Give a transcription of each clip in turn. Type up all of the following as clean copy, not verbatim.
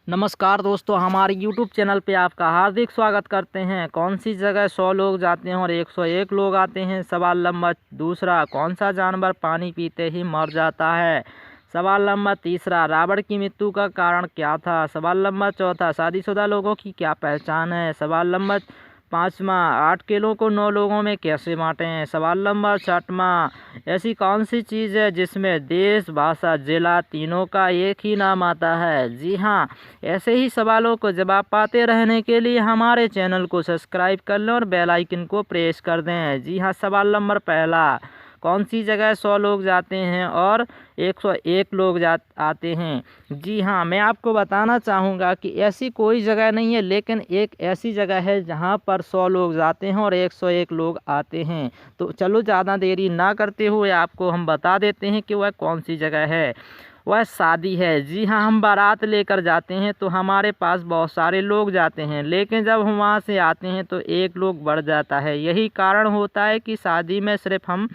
नमस्कार दोस्तों, हमारे YouTube चैनल पे आपका हार्दिक स्वागत करते हैं। कौन सी जगह 100 लोग जाते हैं और 101 लोग आते हैं? सवाल नंबर दूसरा, कौन सा जानवर पानी पीते ही मर जाता है? सवाल नंबर तीसरा, रावण की मृत्यु का कारण क्या था? सवाल नंबर चौथा, शादीशुदा लोगों की क्या पहचान है? सवाल नंबर पाँचवा, 8 किलो को 9 लोगों में कैसे बांटें? सवाल नंबर छठवां, ऐसी कौन सी चीज़ है जिसमें देश, भाषा, जिला तीनों का एक ही नाम आता है? जी हाँ, ऐसे ही सवालों को जवाब पाते रहने के लिए हमारे चैनल को सब्सक्राइब कर लें और बेल आइकन को प्रेस कर दें। जी हाँ, सवाल नंबर पहला, कौन सी जगह 100 लोग जाते हैं और 101 लोग आते हैं? जी हाँ, मैं आपको बताना चाहूँगा कि ऐसी कोई जगह नहीं है, लेकिन एक ऐसी जगह है जहाँ पर 100 लोग जाते हैं और 101 लोग आते हैं। तो चलो ज़्यादा देरी ना करते हुए आपको हम बता देते हैं कि वह कौन सी जगह है। वह शादी है। जी हाँ, हम बारात लेकर जाते हैं तो हमारे पास बहुत सारे लोग जाते हैं, लेकिन जब हम वहाँ से आते हैं तो एक लोग बढ़ जाता है। यही कारण होता है कि शादी में सिर्फ हम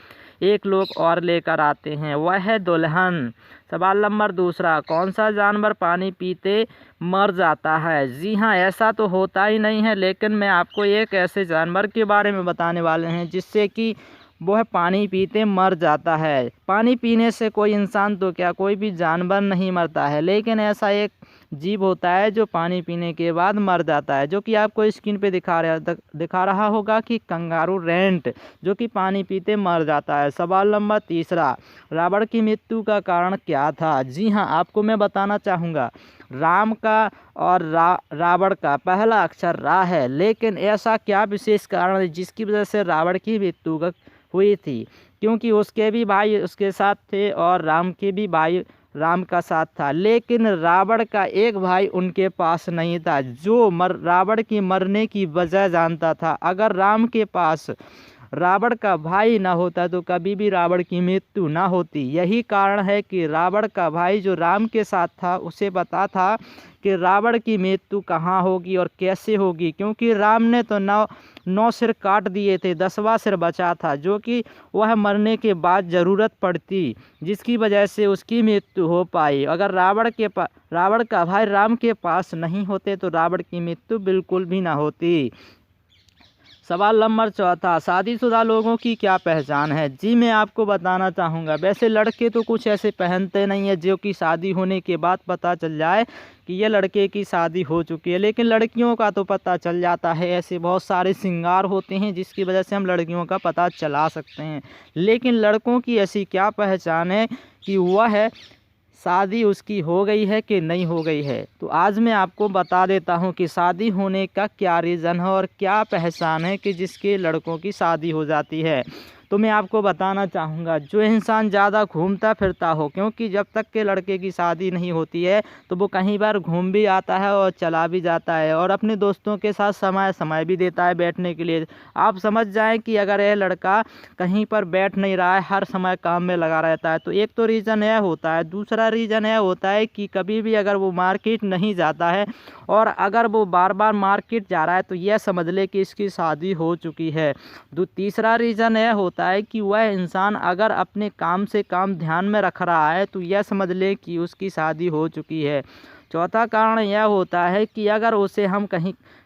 एक लोग और लेकर आते हैं, वह है दुल्हन। सवाल नंबर दूसरा, कौन सा जानवर पानी पीते मर जाता है? जी हाँ, ऐसा तो होता ही नहीं है, लेकिन मैं आपको एक ऐसे जानवर के बारे में बताने वाले हैं जिससे कि वह पानी पीते मर जाता है। पानी पीने से कोई इंसान तो क्या, कोई भी जानवर नहीं मरता है, लेकिन ऐसा एक जीव होता है जो पानी पीने के बाद मर जाता है, जो कि आपको स्क्रीन पे दिखा रहा होगा कि कंगारू रेंट, जो कि पानी पीते मर जाता है। सवाल नंबर तीसरा, रावण की मृत्यु का कारण क्या था? जी हाँ, आपको मैं बताना चाहूँगा, राम का और रावण का पहला अक्षर रा है, लेकिन ऐसा क्या विशेष कारण है जिसकी वजह से रावण की मृत्यु हुई थी? क्योंकि उसके भी भाई उसके साथ थे और राम के भी भाई राम का साथ था, लेकिन रावण का एक भाई उनके पास नहीं था जो रावण की मरने की वजह जानता था। अगर राम के पास रावण का भाई ना होता तो कभी भी रावण की मृत्यु ना होती। यही कारण है कि रावण का भाई जो राम के साथ था उसे पता था कि रावण की मृत्यु कहाँ होगी और कैसे होगी, क्योंकि राम ने तो 9 सिर काट दिए थे, 10वां सिर बचा था, जो कि वह मरने के बाद ज़रूरत पड़ती, जिसकी वजह से उसकी मृत्यु हो पाई। अगर रावण का भाई राम के पास नहीं होते तो रावण की मृत्यु बिल्कुल भी ना होती। सवाल नंबर चौथा, शादीशुदा लोगों की क्या पहचान है? जी मैं आपको बताना चाहूँगा, वैसे लड़के तो कुछ ऐसे पहनते नहीं है जो कि शादी होने के बाद पता चल जाए कि यह लड़के की शादी हो चुकी है, लेकिन लड़कियों का तो पता चल जाता है। ऐसे बहुत सारे श्रृंगार होते हैं जिसकी वजह से हम लड़कियों का पता चला सकते हैं, लेकिन लड़कों की ऐसी क्या पहचान है कि वह शादी उसकी हो गई है कि नहीं हो गई है? तो आज मैं आपको बता देता हूँ कि शादी होने का क्या रीज़न है और क्या पहचान है कि जिसके लड़कों की शादी हो जाती है। तो मैं आपको बताना चाहूँगा, जो इंसान ज़्यादा घूमता फिरता हो, क्योंकि जब तक के लड़के की शादी नहीं होती है तो वो कहीं बार घूम भी आता है और चला भी जाता है और अपने दोस्तों के साथ समय भी देता है बैठने के लिए। आप समझ जाएं कि अगर यह लड़का कहीं पर बैठ नहीं रहा है, हर समय काम में लगा रहता है, तो एक तो रीज़न यह होता है। दूसरा रीज़न यह होता है कि कभी भी अगर वो मार्केट नहीं जाता है और अगर वो बार बार मार्केट जा रहा है तो यह समझ ले कि इसकी शादी हो चुकी है। तीसरा रीज़न यह होता है कि वह इंसान अगर अपने काम से काम ध्यान में रख रहा है तो यह समझ ले कि उसकी शादी हो चुकी है। चौथा कारण यह होता है कि अगर उसे हम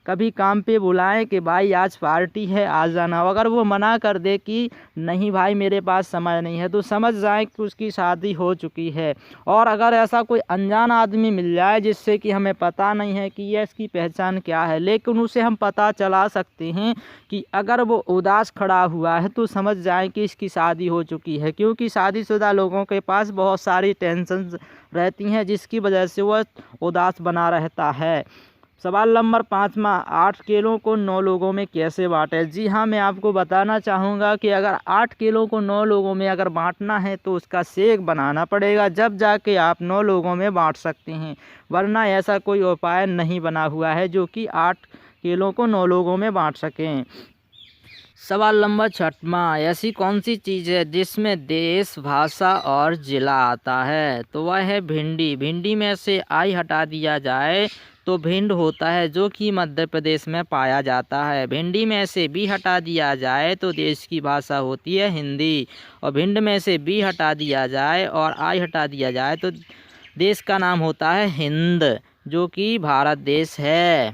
कभी काम पे बुलाएं कि भाई आज पार्टी है आ जाना, अगर वो मना कर दे कि नहीं भाई मेरे पास समय नहीं है, तो समझ जाएं कि उसकी शादी हो चुकी है। और अगर ऐसा कोई अनजान आदमी मिल जाए जिससे कि हमें पता नहीं है कि यह इसकी पहचान क्या है, लेकिन उसे हम पता चला सकते हैं कि अगर वो उदास खड़ा हुआ है तो समझ जाएं कि इसकी शादी हो चुकी है, क्योंकि शादीशुदा लोगों के पास बहुत सारी टेंशन रहती हैं जिसकी वजह से वह उदास बना रहता है। सवाल नंबर पाँचवा, 8 किलो को 9 लोगों में कैसे बांटे? जी हाँ, मैं आपको बताना चाहूँगा कि अगर 8 किलो को 9 लोगों में अगर बांटना है तो उसका शेक बनाना पड़ेगा, जब जाके आप 9 लोगों में बांट सकते हैं, वरना ऐसा कोई उपाय नहीं बना हुआ है जो कि 8 किलो को 9 लोगों में बांट सकें। सवाल नंबर छठवां, ऐसी कौन सी चीज़ है जिसमें देश, भाषा और जिला आता है? तो वह है भिंडी। भिंडी में से आई हटा दिया जाए तो भिंड होता है, जो कि मध्य प्रदेश में पाया जाता है। भिंडी में से बी हटा दिया जाए तो देश की भाषा होती है हिंदी, और भिंड में से बी हटा दिया जाए और आई हटा दिया जाए तो देश का नाम होता है हिंद। जो कि भारत देश है।